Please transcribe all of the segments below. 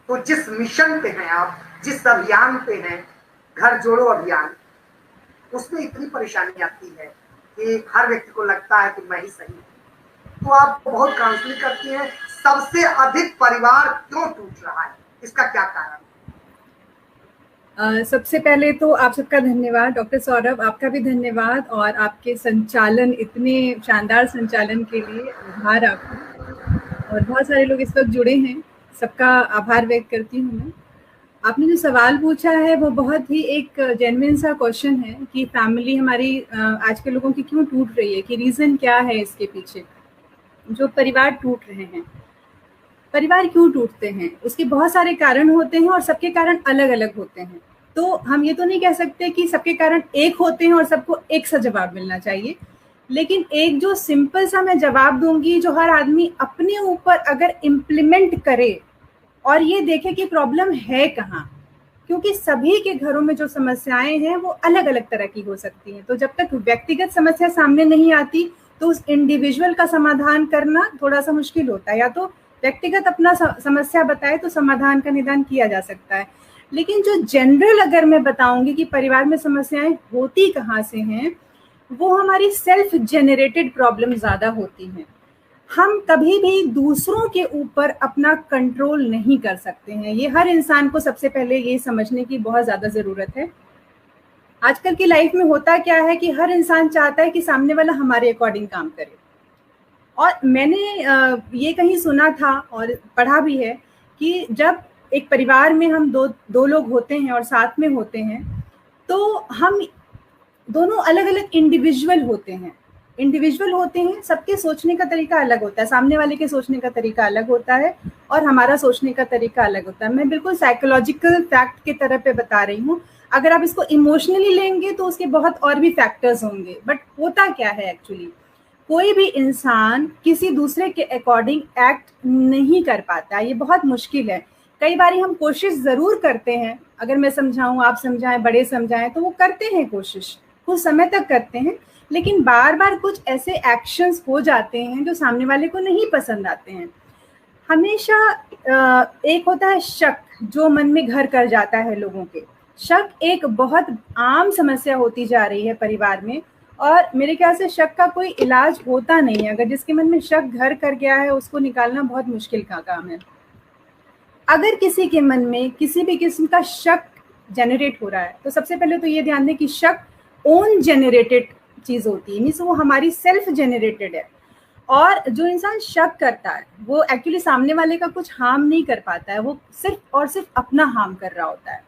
तो जिस मिशन पे हैं आप, जिस अभियान पे हैं, घर जोड़ो अभियान, उसमें इतनी परेशानी आती है कि हर व्यक्ति को लगता है कि मैं ही सही हूँ। तो आप बहुत काउंसलिंग करती हैं, सबसे अधिक परिवार क्यों टूट रहा है, इसका क्या कारण? सबसे पहले तो आप सबका धन्यवाद डॉक्टर सौरभ, आपका भी धन्यवाद, और आपके संचालन, इतने शानदार संचालन के लिए आभार आपका। और बहुत सारे लोग इस वक्त जुड़े हैं, सबका आभार व्यक्त करती हूँ मैं। आपने जो सवाल पूछा है वो बहुत ही एक जेन्युइन सा क्वेश्चन है कि फैमिली हमारी आज के लोगों की क्यों टूट रही है, कि रीज़न क्या है इसके पीछे जो परिवार टूट रहे हैं। परिवार क्यों टूटते हैं, उसके बहुत सारे कारण होते हैं और सबके कारण अलग अलग होते हैं। तो हम ये तो नहीं कह सकते कि सबके कारण एक होते हैं और सबको एक सा जवाब मिलना चाहिए, लेकिन एक जो सिंपल सा मैं जवाब दूंगी जो हर आदमी अपने ऊपर अगर इम्प्लीमेंट करे और ये देखे कि प्रॉब्लम है कहाँ, क्योंकि सभी के घरों में जो समस्याएं हैं वो अलग अलग तरह की हो सकती हैं। तो जब तक व्यक्तिगत समस्या सामने नहीं आती तो उस इंडिविजुअल का समाधान करना थोड़ा सा मुश्किल होता है। या तो व्यक्तिगत अपना समस्या बताए तो समाधान का निदान किया जा सकता है, लेकिन जो जनरल अगर मैं बताऊंगी कि परिवार में समस्याएं होती कहाँ से हैं, वो हमारी सेल्फ जेनरेटेड प्रॉब्लम ज्यादा होती हैं। हम कभी भी दूसरों के ऊपर अपना कंट्रोल नहीं कर सकते हैं, ये हर इंसान को सबसे पहले ये समझने की बहुत ज्यादा जरूरत है। आजकल की लाइफ में होता क्या है कि हर इंसान चाहता है कि सामने वाला हमारे अकॉर्डिंग काम करे। और मैंने ये कहीं सुना था और पढ़ा भी है कि जब एक परिवार में हम दो लोग होते हैं और साथ में होते हैं, तो हम दोनों अलग अलग इंडिविजुअल होते हैं, सबके सोचने का तरीका अलग होता है, सामने वाले के सोचने का तरीका अलग होता है और हमारा सोचने का तरीका अलग होता है। मैं बिल्कुल साइकोलॉजिकल फैक्ट की तरह पे बता रही हूँ। अगर आप इसको इमोशनली लेंगे तो उसके बहुत और भी फैक्टर्स होंगे, बट होता क्या है एक्चुअली, कोई भी इंसान किसी दूसरे के अकॉर्डिंग एक्ट नहीं कर पाता, ये बहुत मुश्किल है। कई बार हम कोशिश जरूर करते हैं, अगर मैं समझाऊं, आप समझाएं, बड़े समझाएं, तो वो करते हैं कोशिश, कुछ समय तक करते हैं, लेकिन बार बार कुछ ऐसे एक्शंस हो जाते हैं जो सामने वाले को नहीं पसंद आते हैं। हमेशा एक होता है शक, जो मन में घर कर जाता है लोगों के। शक एक बहुत आम समस्या होती जा रही है परिवार में, और मेरे ख्याल से शक का कोई इलाज होता नहीं है। अगर जिसके मन में शक घर कर गया है उसको निकालना बहुत मुश्किल का काम है। अगर किसी के मन में किसी भी किस्म का शक जनरेट हो रहा है तो सबसे पहले तो ये ध्यान दें कि शक ओन जनरेटेड चीज होती है, मीन्स वो हमारी सेल्फ जनरेटेड है। और जो इंसान शक करता है वो एक्चुअली सामने वाले का कुछ हार्म नहीं कर पाता है, वो सिर्फ और सिर्फ अपना हार्म कर रहा होता है।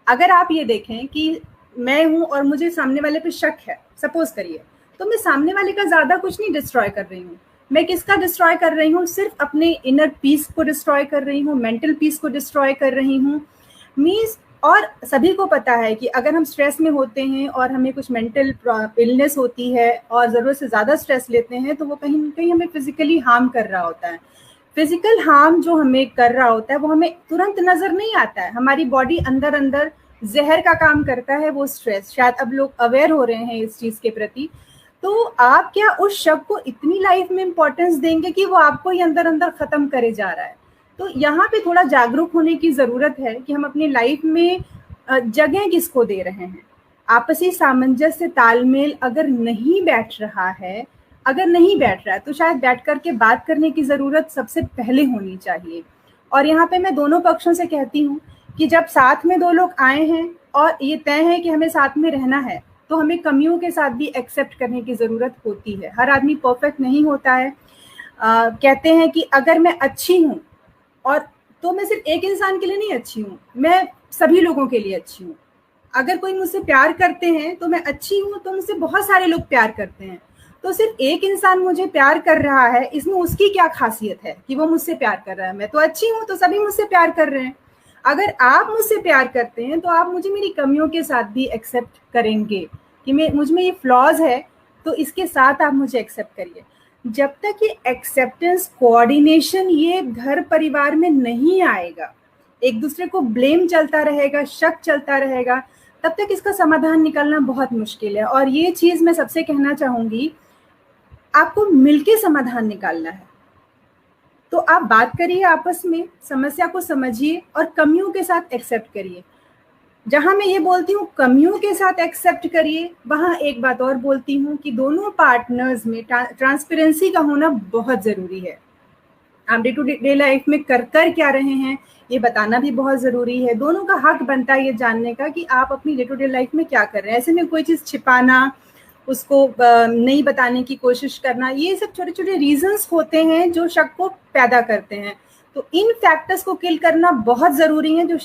अगर आप ये देखें कि मैं हूं और मुझे सामने वाले पे शक है, सपोज करिए, तो मैं सामने वाले का ज्यादा कुछ नहीं डिस्ट्रॉय कर रही हूँ। मैं किसका डिस्ट्रॉय कर रही हूँ, सिर्फ अपने इनर पीस को डिस्ट्रॉय कर रही हूँ, मेंटल पीस को डिस्ट्रॉय कर रही हूँ। मीन्स, और सभी को पता है कि अगर हम स्ट्रेस में होते हैं और हमें कुछ मेंटल इलनेस होती है और ज़रूरत से ज़्यादा स्ट्रेस लेते हैं तो वो कहीं ना कहीं हमें फिजिकली हार्म कर रहा होता है। फिजिकल हार्म जो हमें कर रहा होता है वो हमें तुरंत नजर नहीं आता है, हमारी बॉडी अंदर अंदर जहर का काम करता है वो स्ट्रेस। शायद अब लोग अवेयर हो रहे हैं इस चीज़ के प्रति। तो आप क्या उस शब्द को इतनी लाइफ में इंपॉर्टेंस देंगे कि वो आपको ही अंदर अंदर खत्म करे जा रहा है? तो यहाँ पे थोड़ा जागरूक होने की जरूरत है कि हम अपनी लाइफ में जगह किसको दे रहे हैं। आपसी सामंजस्य, तालमेल अगर नहीं बैठ रहा है, तो शायद बैठ करके बात करने की जरूरत सबसे पहले होनी चाहिए। और यहाँ पे मैं दोनों पक्षों से कहती हूँ कि जब साथ में दो लोग आए हैं और ये तय है कि हमें साथ में रहना है, तो हमें कमियों के साथ भी एक्सेप्ट करने की जरूरत होती है। हर आदमी परफेक्ट नहीं होता है। कहते हैं कि अगर मैं अच्छी हूँ, और तो मैं सिर्फ एक इंसान के लिए नहीं अच्छी हूँ, मैं सभी लोगों के लिए अच्छी हूँ। अगर कोई मुझसे प्यार करते हैं तो मैं अच्छी हूँ, तो मुझसे बहुत सारे लोग प्यार करते हैं। तो सिर्फ एक इंसान मुझे प्यार कर रहा है, इसमें उसकी क्या खासियत है कि वो मुझसे प्यार कर रहा है? मैं तो अच्छी हूँ तो सभी मुझसे प्यार कर रहे हैं। अगर आप मुझसे प्यार करते हैं तो आप मुझे मेरी कमियों के साथ भी एक्सेप्ट करेंगे कि मुझ में ये फ्लॉज है, तो इसके साथ आप मुझे एक्सेप्ट करिए। जब तक ये एक्सेप्टेंस, कोऑर्डिनेशन ये घर परिवार में नहीं आएगा, एक दूसरे को ब्लेम चलता रहेगा, शक चलता रहेगा, तब तक इसका समाधान निकलना बहुत मुश्किल है। और ये चीज मैं सबसे कहना चाहूंगी, आपको मिलके समाधान निकालना है। तो आप बात करिए आपस में, समस्या को समझिए और कमियों के साथ एक्सेप्ट करिए। जहां मैं ये बोलती हूँ कमियों के साथ एक्सेप्ट करिए, वहां एक बात और बोलती हूँ कि दोनों पार्टनर्स में ट्रांसपेरेंसी का होना बहुत जरूरी है। आप डे टू डे लाइफ में कर क्या रहे हैं ये बताना भी बहुत जरूरी है। दोनों का हक बनता है ये जानने का कि आप अपनी डे टू डे लाइफ में क्या कर रहे हैं। ऐसे में कोई चीज छिपाना, उसको नहीं बताने की कोशिश करना, ये सब छोटे छोटे रीजंस होते हैं जो शक को पैदा करते हैं। तो इन फैक्टर्स को किल करना बहुत जरूरी है। जो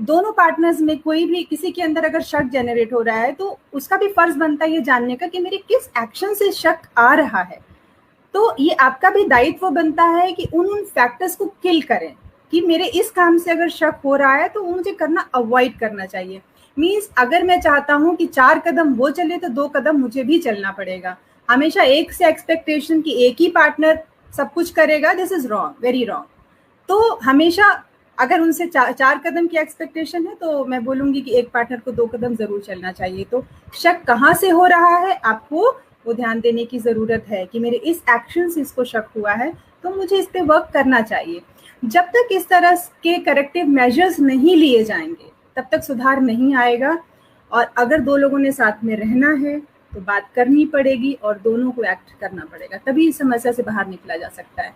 दोनों पार्टनर्स में कोई भी किसी के अंदर अगर शक जनरेट हो रहा है तो उसका भी फर्ज बनता है ये जानने का कि मेरे किस एक्शन से शक आ रहा है। तो ये आपका भी दायित्व बनता है कि उन फैक्टर्स को किल करें कि मेरे इस काम से अगर शक हो रहा है तो मुझे करना अवॉइड करना चाहिए। मीन्स अगर मैं चाहता हूं कि 4 कदम वो चले तो 2 कदम मुझे भी चलना पड़ेगा। हमेशा एक से एक्सपेक्टेशन कि एक ही पार्टनर सब कुछ करेगा, this is wrong, very wrong. तो हमेशा अगर उनसे 4 कदम की एक्सपेक्टेशन है तो मैं बोलूंगी कि एक पार्टनर को 2 कदम जरूर चलना चाहिए। तो शक कहाँ से हो रहा है आपको वो ध्यान देने की जरूरत है कि मेरे इस एक्शन से इसको शक हुआ है तो मुझे इस पे वर्क करना चाहिए। जब तक इस तरह के करेक्टिव मेजर्स नहीं लिए जाएंगे तब तक सुधार नहीं आएगा। और अगर 2 लोगों ने साथ में रहना है तो बात करनी पड़ेगी और दोनों को एक्ट करना पड़ेगा, तभी इस समस्या से बाहर निकला जा सकता है।